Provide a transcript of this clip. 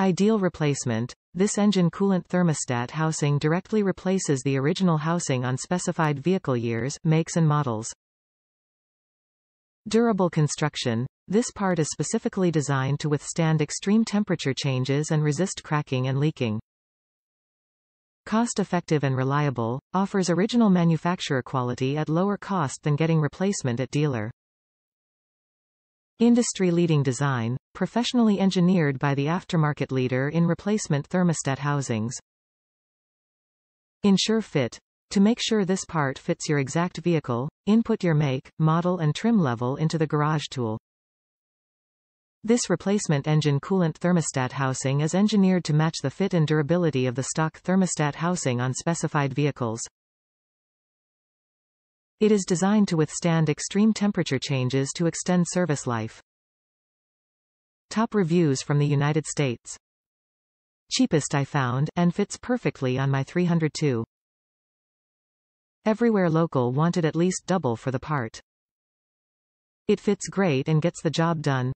Ideal replacement. This engine coolant thermostat housing directly replaces the original housing on specified vehicle years, makes and models. Durable construction. This part is specifically designed to withstand extreme temperature changes and resist cracking and leaking. Cost-effective and reliable, offers original manufacturer quality at lower cost than getting replacement at dealer. Industry-leading design, professionally engineered by the aftermarket leader in replacement thermostat housings. Ensure fit. To make sure this part fits your exact vehicle, input your make, model and trim level into the garage tool. This replacement engine coolant thermostat housing is engineered to match the fit and durability of the stock thermostat housing on specified vehicles. It is designed to withstand extreme temperature changes to extend service life. Top reviews from the United States. Cheapest I found, and fits perfectly on my 302. Everywhere local wanted at least double for the part. It fits great and gets the job done.